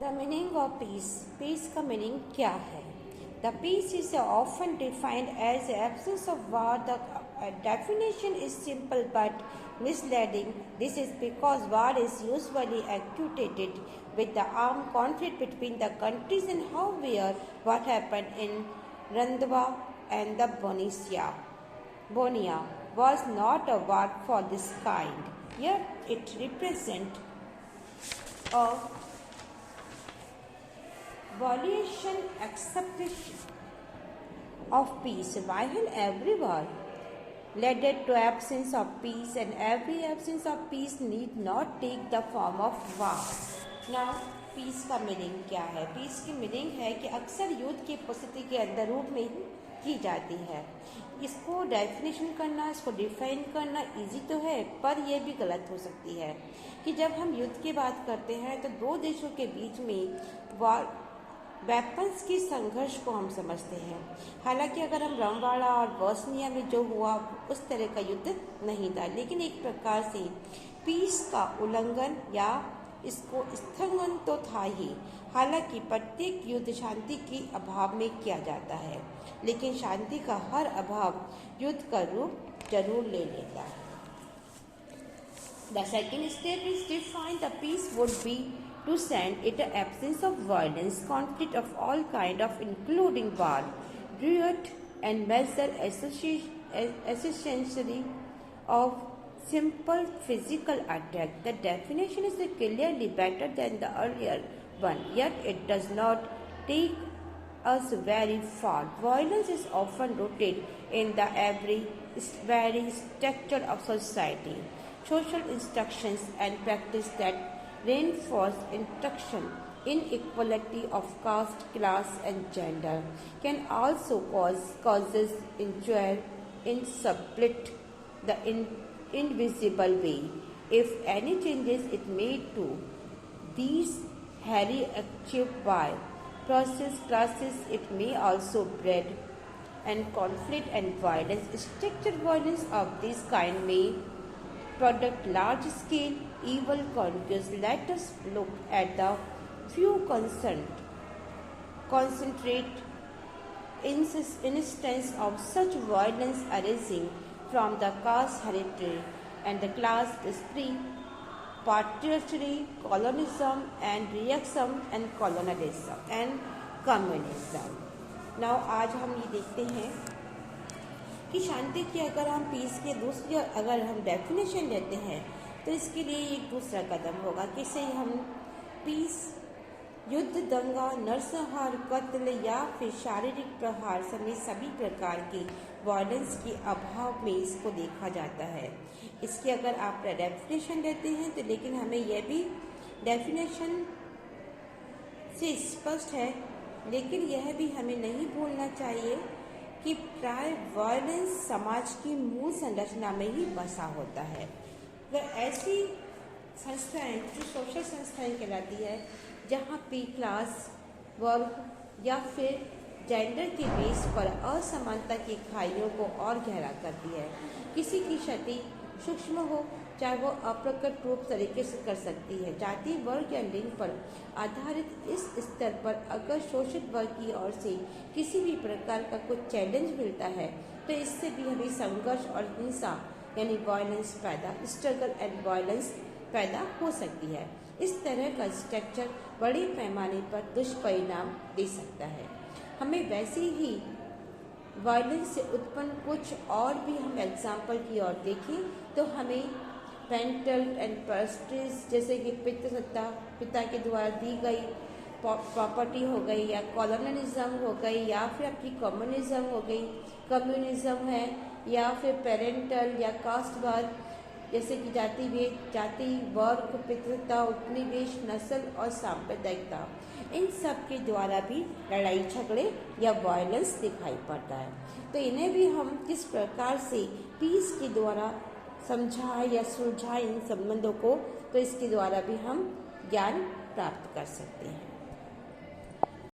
The meaning of peace. Peace का meaning क्या है? The peace is often defined as the absence of war. The definition is simple but misleading. This is because war is usually equated with the armed conflict between the countries, and however, what happened in Randwa and the Bonia was not a war for this kind. Yet it represents a violation acceptation of peace, while every war led to absence of peace, and every absence of peace need not take the form of war. Now, peace का meaning क्या है? Piece की meaning है कि अक्सर युद्ध की परिस्थिति के अंदर रूप में ही की जाती है। इसको डेफिनेशन करना, इसको डिफाइन करना इजी तो है, पर यह भी गलत हो सकती है कि जब हम युद्ध की बात करते हैं तो दो देशों के बीच में वॉर वेपन्स की संघर्ष को हम समझते हैं। हालांकि अगर हम रमवाड़ा और बोस्निया में जो हुआ उस तरह का युद्ध नहीं था, लेकिन एक प्रकार से पीस का उल्लंघन या इसको स्थगन तो था ही। हालांकि प्रत्येक युद्ध शांति के अभाव में किया जाता है, लेकिन शांति का हर अभाव युद्ध का रूप जरूर ले लेता है। The second step is to define the peace would be to send it the absence of violence, conflict of all kind of including war, riot and major essentially of simple physical attack. The definition is clearly better than the earlier one, yet it does not take us very far. Violence is often rooted in the very structure of society. Social instructions and practice that reinforce instruction, inequality of caste, class and gender can also causes injury in split the invisible way. If any changes it made to these hairy achieved by process classes, it may also breed and conflict and violence. Structured violence of this kind may product large scale evil conquest. Let us look at the few concentrate instances of such violence arising from the caste heredity and the class spree, patriarchy, colonialism and reaction and colonialism and communism. Now आज हम ये देखते हैं कि शांति की अगर हम piece के दूसरी अगर हम डेफिनेशन लेते हैं तो इसके लिए एक दूसरा कदम होगा कि से हम पीस युद्ध, दंगा, नरसंहार, कत्ल या फिर शारीरिक प्रहार समेत सभी प्रकार की वायलेंस के अभाव में इसको देखा जाता है। इसकी अगर आप डेफिनेशन लेते हैं तो लेकिन हमें यह भी डेफिनेशन से स्पष्ट है, लेकिन यह भी हमें नहीं भूलना चाहिए कि प्राय वायलेंस समाज की मूल संरचना में ही बसा होता है। अगर ऐसी संस्थाएं जो सोशल संस्थाएं कहलाती है जहाँ पे क्लास, वर्ग या फिर जेंडर के बेस पर असमानता की खाइयों को और गहरा करती है। किसी की क्षति सूक्ष्म हो चाहे वो अप्रकट रूप तरीके से कर सकती है। जाति, वर्ग या लिंग पर आधारित इस स्तर पर अगर शोषित वर्ग की ओर से किसी भी प्रकार का कुछ चैलेंज मिलता है तो इससे भी हमें संघर्ष और हिंसा यानी वायलेंस स्ट्रगल एंड वायलेंस पैदा हो सकती है। इस तरह का स्ट्रक्चर बड़े पैमाने पर दुष्परिणाम दे सकता है। हमें वैसे ही वायलेंस से उत्पन्न कुछ और भी हम एग्जाम्पल की ओर देखें तो हमें पेंटल एंड पर्स्ट्रीज जैसे कि पिता के द्वारा दी गई प्रॉपर्टी हो गई या कॉलोनिज्म हो गई या फिर आपकी कम्युनिज्म है या फिर पेरेंटल या कास्टवाद जैसे कि जाति, वर्ग, पितृता, उपनिवेश, नस्ल और सांप्रदायिकता, इन सब के द्वारा भी लड़ाई झगड़े या वायलेंस दिखाई पड़ता है। तो इन्हें भी हम किस प्रकार से पीस के द्वारा समझाएं या सुलझाएं इन संबंधों को, तो इसके द्वारा भी हम ज्ञान प्राप्त कर सकते हैं।